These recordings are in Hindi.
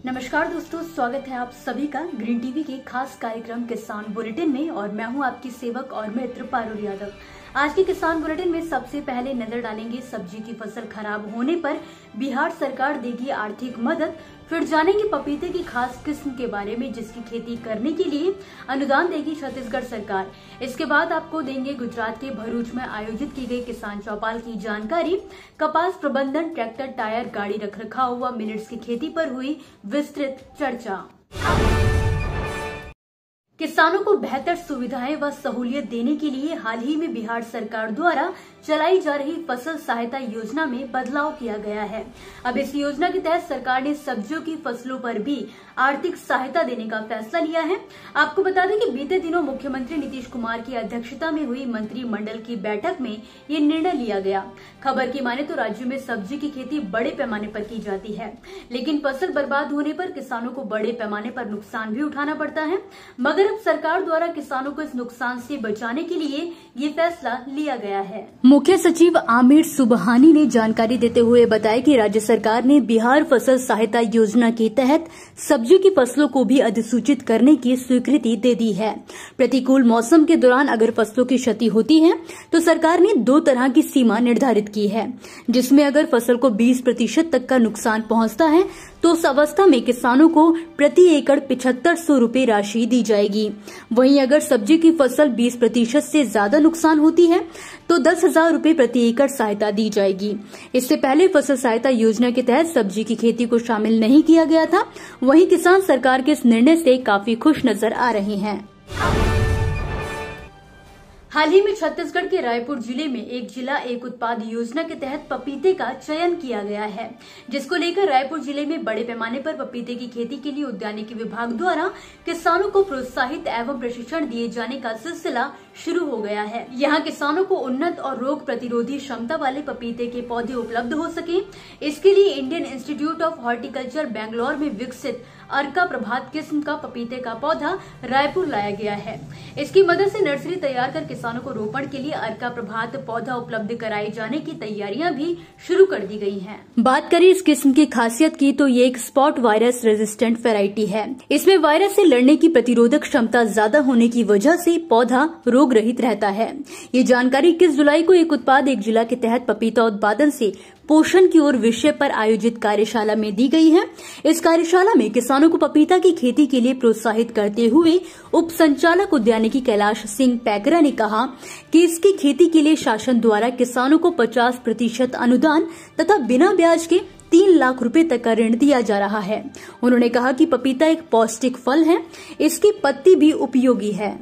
नमस्कार दोस्तों, स्वागत है आप सभी का ग्रीन टीवी के खास कार्यक्रम किसान बुलेटिन में। और मैं हूं आपकी सेवक और मित्र पारुल यादव। आज के किसान बुलेटिन में सबसे पहले नजर डालेंगे सब्जी की फसल खराब होने पर बिहार सरकार देगी आर्थिक मदद। फिर जानेंगे पपीते की खास किस्म के बारे में जिसकी खेती करने के लिए अनुदान देगी छत्तीसगढ़ सरकार। इसके बाद आपको देंगे गुजरात के भरूच में आयोजित की गई किसान चौपाल की जानकारी। कपास प्रबंधन, ट्रैक्टर, टायर, गाड़ी रखरखाव व मिलेट्स की खेती पर हुई विस्तृत चर्चा। किसानों को बेहतर सुविधाएं व सहूलियत देने के लिए हाल ही में बिहार सरकार द्वारा चलाई जा रही फसल सहायता योजना में बदलाव किया गया है। अब इस योजना के तहत सरकार ने सब्जियों की फसलों पर भी आर्थिक सहायता देने का फैसला लिया है। आपको बता दें कि बीते दिनों मुख्यमंत्री नीतीश कुमार की अध्यक्षता में हुई मंत्रिमंडल की बैठक में ये निर्णय लिया गया। खबर की माने तो राज्य में सब्जी की खेती बड़े पैमाने पर की जाती है, लेकिन फसल बर्बाद होने पर किसानों को बड़े पैमाने पर नुकसान भी उठाना पड़ता है। मगर अब सरकार द्वारा किसानों को इस नुकसान से बचाने के लिए ये फैसला लिया गया है। मुख्य सचिव आमिर सुबहानी ने जानकारी देते हुए बताया कि राज्य सरकार ने बिहार फसल सहायता योजना के तहत सब्जी की फसलों को भी अधिसूचित करने की स्वीकृति दे दी है। प्रतिकूल मौसम के दौरान अगर फसलों की क्षति होती है तो सरकार ने 2 तरह की सीमा निर्धारित की है, जिसमें अगर फसल को 20% तक का नुकसान पहुंचता है तो उस अवस्था में किसानों को प्रति एकड़ 7500 रूपये राशि दी जाएगी। वहीं अगर सब्जी की फसल 20% से ज्यादा नुकसान होती है तो 10,000 रूपये प्रति एकड़ सहायता दी जाएगी। इससे पहले फसल सहायता योजना के तहत सब्जी की खेती को शामिल नहीं किया गया था। वहीं किसान सरकार के इस निर्णय से काफी खुश नजर आ रहे हैं। हाल ही में छत्तीसगढ़ के रायपुर जिले में एक जिला एक उत्पाद योजना के तहत पपीते का चयन किया गया है, जिसको लेकर रायपुर जिले में बड़े पैमाने पर पपीते की खेती के लिए उद्यानिकी विभाग द्वारा किसानों को प्रोत्साहित एवं प्रशिक्षण दिए जाने का सिलसिला शुरू हो गया है। यहाँ किसानों को उन्नत और रोग प्रतिरोधी क्षमता वाले पपीते के पौधे उपलब्ध हो सके, इसके लिए Indian institute of horticulture Bangalore में विकसित अर्का प्रभात किस्म का पपीते का पौधा रायपुर लाया गया है। इसकी मदद से नर्सरी तैयार कर किसानों को रोपण के लिए अर्का प्रभात पौधा उपलब्ध कराए जाने की तैयारियां भी शुरू कर दी गई हैं। बात करें इस किस्म की खासियत की तो ये एक स्पॉट वायरस रेजिस्टेंट वैरायटी है। इसमें वायरस से लड़ने की प्रतिरोधक क्षमता ज्यादा होने की वजह से पौधा रोग रहित रहता है। ये जानकारी 21 जुलाई को एक उत्पाद एक जिला के तहत पपीता उत्पादन से पोषण की ओर विषय पर आयोजित कार्यशाला में दी गई है। इस कार्यशाला में किसानों को पपीता की खेती के लिए प्रोत्साहित करते हुए उप संचालक उद्यानिकी कैलाश सिंह पैकरा ने कहा कि इसकी खेती के लिए शासन द्वारा किसानों को 50% अनुदान तथा बिना ब्याज के 3 लाख रुपए तक का ऋण दिया जा रहा है। उन्होंने कहा कि पपीता एक पौष्टिक फल है, इसकी पत्ती भी उपयोगी है।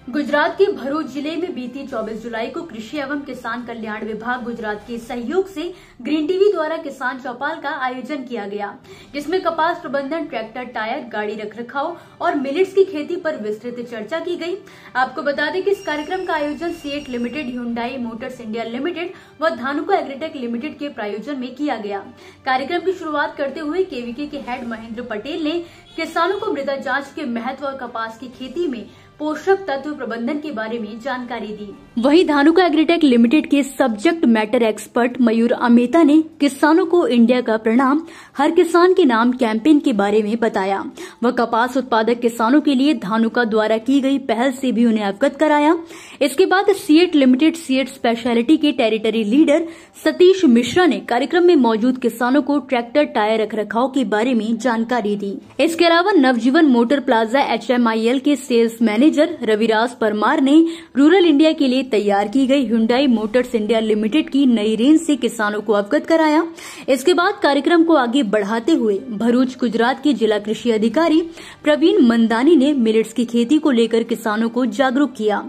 गुजरात के भरूच जिले में बीती 24 जुलाई को कृषि एवं किसान कल्याण विभाग गुजरात के सहयोग से ग्रीन टीवी द्वारा किसान चौपाल का आयोजन किया गया, जिसमें कपास प्रबंधन, ट्रैक्टर, टायर, गाड़ी रखरखाव और मिलेट्स की खेती पर विस्तृत चर्चा की गई। आपको बता दें कि इस कार्यक्रम का आयोजन CEAT limited, Hyundai Motors India limited व धानुका एग्रीटेक लिमिटेड के प्रायोजन में किया गया। कार्यक्रम की शुरुआत करते हुए केवीके के हेड महेंद्र पटेल ने किसानों को मृदा जांच के महत्व और कपास की खेती में पोषक तत्व प्रबंधन के बारे में जानकारी दी। वहीं धानुका एग्रीटेक लिमिटेड के सब्जेक्ट मैटर एक्सपर्ट मयूर अमेता ने किसानों को इंडिया का प्रणाम हर किसान के नाम कैंपेन के बारे में बताया। वह कपास उत्पादक किसानों के लिए धानुका द्वारा की गई पहल से भी उन्हें अवगत कराया। इसके बाद सीएट लिमिटेड सीएट स्पेशलिटी के टेरिटरी लीडर सतीश मिश्रा ने कार्यक्रम में मौजूद किसानों को ट्रैक्टर, टायर रखरखाव के बारे में जानकारी दी। इसके अलावा नवजीवन मोटर प्लाजा HMIL के सेल्स मैनेजर रविराज परमार ने रूरल इंडिया के लिए तैयार की गई ह्युंडई मोटर्स इंडिया लिमिटेड की नई रेंज से किसानों को अवगत कराया। इसके बाद कार्यक्रम को आगे बढ़ाते हुए भरूच गुजरात के जिला कृषि अधिकारी प्रवीण मंदानी ने मिलेट्स की खेती को लेकर किसानों को जागरूक किया।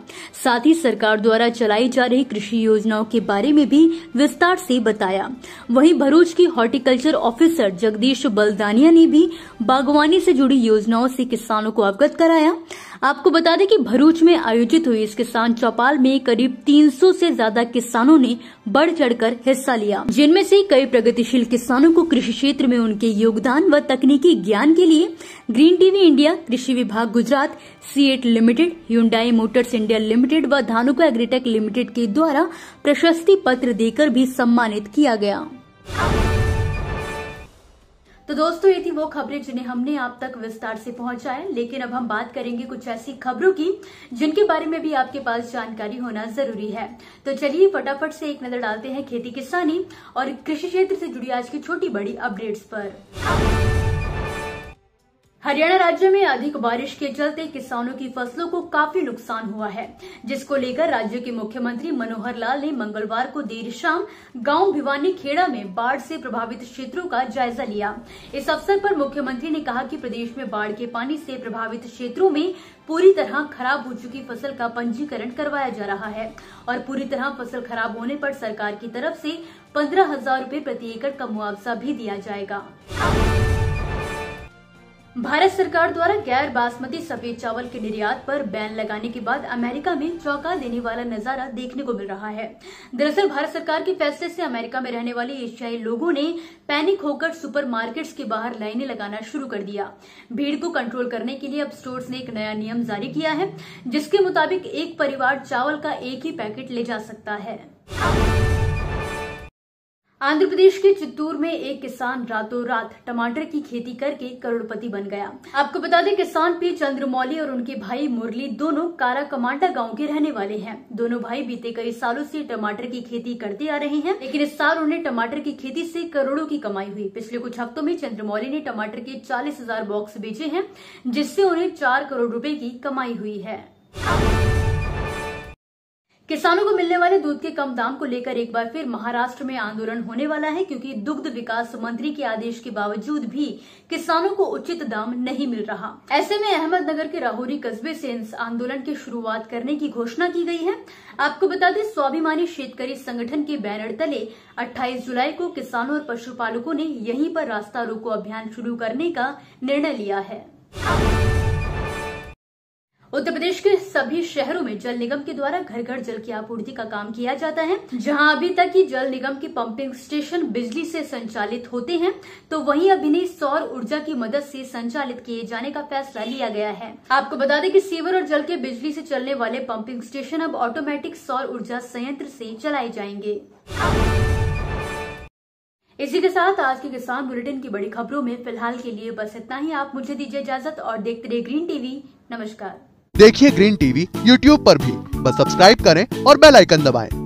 साथ ही सरकार द्वारा चलाई जा रही कृषि योजनाओं के बारे में भी विस्तार से बताया। वहीं भरूच की हॉर्टिकल्चर ऑफिसर जगदीश बलदानिया ने भी बागवानी से जुड़ी योजनाओं से किसानों को अवगत कराया। आपको बता दें कि भरूच में आयोजित हुई इस किसान चौपाल में करीब 300 से ज्यादा किसानों ने बढ़ चढ़कर हिस्सा लिया, जिनमें से कई प्रगतिशील किसानों को कृषि क्षेत्र में उनके योगदान व तकनीकी ज्ञान के लिए ग्रीन टीवी इंडिया, कृषि विभाग Gujarat, CEAT limited, Hyundai Motors India limited व धानुका एग्रीटेक लिमिटेड के द्वारा प्रशस्ति पत्र देकर भी सम्मानित किया गया। तो दोस्तों, ये थी वो खबरें जिन्हें हमने आप तक विस्तार से पहुंचाया, लेकिन अब हम बात करेंगे कुछ ऐसी खबरों की जिनके बारे में भी आपके पास जानकारी होना जरूरी है। तो चलिए फटाफट से एक नजर डालते हैं खेती किसानी और कृषि क्षेत्र से जुड़ी आज की छोटी बड़ी अपडेट्स पर। हरियाणा राज्य में अधिक बारिश के चलते किसानों की फसलों को काफी नुकसान हुआ है, जिसको लेकर राज्य के मुख्यमंत्री मनोहर लाल ने मंगलवार को देर शाम गांव भिवानी खेड़ा में बाढ़ से प्रभावित क्षेत्रों का जायजा लिया। इस अवसर पर मुख्यमंत्री ने कहा कि प्रदेश में बाढ़ के पानी से प्रभावित क्षेत्रों में पूरी तरह खराब हो चुकी फसल का पंजीकरण करवाया जा रहा है और पूरी तरह फसल खराब होने पर सरकार की तरफ से 15,000 रूपए प्रति एकड़ का मुआवजा भी दिया जाएगा। भारत सरकार द्वारा गैर बासमती सफेद चावल के निर्यात पर बैन लगाने के बाद अमेरिका में चौंका देने वाला नजारा देखने को मिल रहा है। दरअसल भारत सरकार के फैसले से अमेरिका में रहने वाले एशियाई लोगों ने पैनिक होकर सुपरमार्केट्स के बाहर लाइनें लगाना शुरू कर दिया। भीड़ को कंट्रोल करने के लिए अब स्टोर्स ने एक नया नियम जारी किया है, जिसके मुताबिक एक परिवार चावल का एक ही पैकेट ले जा सकता है। आंध्र प्रदेश के चित्तूर में एक किसान रातों रात टमाटर की खेती करके करोड़पति बन गया। आपको बता दें, किसान पी चंद्रमौली और उनके भाई मुरली दोनों काराकमांडा गांव के रहने वाले हैं। दोनों भाई बीते कई सालों से टमाटर की खेती करते आ रहे हैं, लेकिन इस साल उन्हें टमाटर की खेती से करोड़ों की कमाई हुई। पिछले कुछ हफ्तों में चंद्रमौली ने टमाटर के 40,000 बॉक्स बेचे हैं, जिससे उन्हें 4 करोड़ रुपए की कमाई हुई है। किसानों को मिलने वाले दूध के कम दाम को लेकर एक बार फिर महाराष्ट्र में आंदोलन होने वाला है, क्योंकि दुग्ध विकास मंत्री के आदेश के बावजूद भी किसानों को उचित दाम नहीं मिल रहा। ऐसे में अहमदनगर के राहुरी कस्बे से इस आंदोलन की शुरुआत करने की घोषणा की गई है। आपको बता दें, स्वाभिमानी शेतकरी संगठन के बैनर तले 28 जुलाई को किसानों और पशुपालकों ने यहीं पर रास्ता रोको अभियान शुरू करने का निर्णय लिया है। उत्तर प्रदेश के सभी शहरों में जल निगम के द्वारा घर घर जल की आपूर्ति का काम किया जाता है। जहां अभी तक ही जल निगम के पंपिंग स्टेशन बिजली से संचालित होते हैं, तो वहीं अब इन्हें सौर ऊर्जा की मदद से संचालित किए जाने का फैसला लिया गया है। आपको बता दें कि सीवर और जल के बिजली से चलने वाले पंपिंग स्टेशन अब ऑटोमेटिक सौर ऊर्जा संयंत्र से चलाए जाएंगे। इसी के साथ आज के किसान बुलेटिन की बड़ी खबरों में फिलहाल के लिए बस इतना ही। आप मुझे दीजिए इजाजत और देखते रहिए ग्रीन टीवी। नमस्कार। देखिए ग्रीन टीवी YouTube पर भी, बस सब्सक्राइब करें और बेल आइकन दबाएं।